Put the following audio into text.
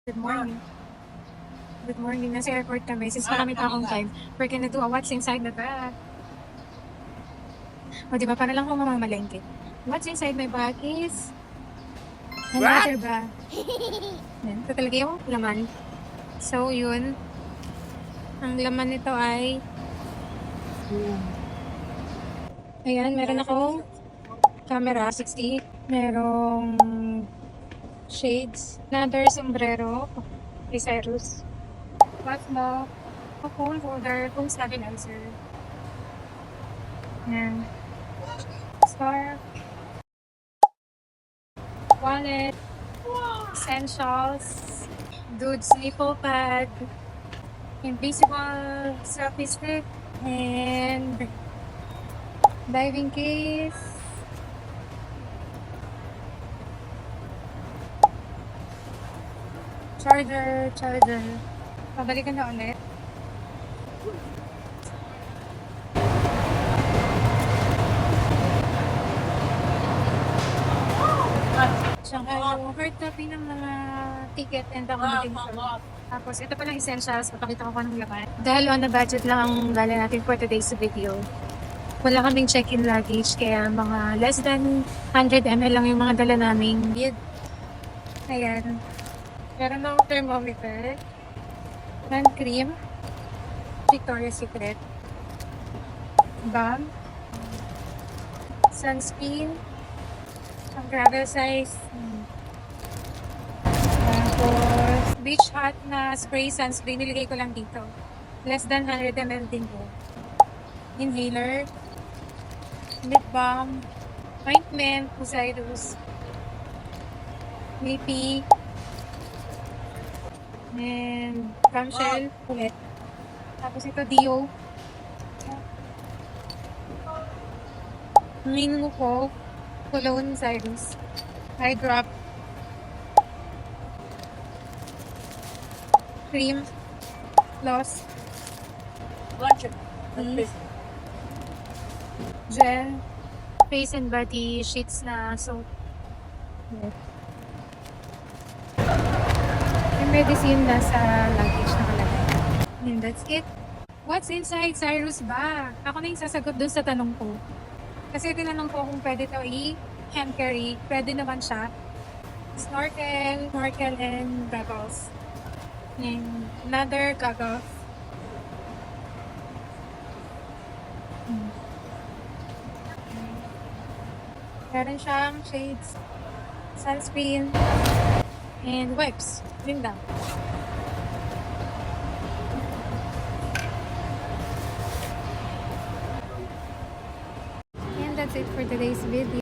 Good morning. Good morning. Nasa airport kami. Since marami pa akong time, we're gonna do a what's inside the bag. O diba, para lang kung mamamalengke. What's inside my bag is another bag. Yan. Ito talaga yung laman. So, yun. Ang laman nito ay ayan, meron akong camera 60. Merong shades. Another sombrero kay Cyrus. What's mo? A phone holder kung stabilizer. Yan. Scarf. Wallet. Essentials. Dude's nipple pad. Invisible selfie stick. And diving case. Charger. Pabalikan na ulit. Tsaka yung hard copy ng mga ticket and accommodation. Tapos ito palang essentials, papakita ko ng laman. Dahil on the budget lang ang dala natin for today's video. Wala kaming check-in luggage, kaya mga less than 100 ml lang yung mga dala naming bid. Ayan. Meron akong thermometer, hand cream, Victoria's Secret, balm, sunscreen, ang travel size, tapos beach hot na spray sunscreen, nilagay ko lang dito. Less than 100 ml din po. Inhaler, lip balm, ointment, Cyrus, Lippy, and clamshell ulit. Tapos ito Dio. Mingo ko, cologne Cyrus, eye drop, cream, gloss, gel, face and body sheets na soap. Yung medicine nasa luggage nakalagay. And that's it. What's inside Cyrus bag? Ako na yung sasagot dun sa tanong ko. Kasi tinanong ko kung pwede ito i-hand carry. Pwede naman siya. Snorkel and goggles. And another goggles. Meron siyang shades, sunscreen, and wipes. Yun lang. And that's it for today's video.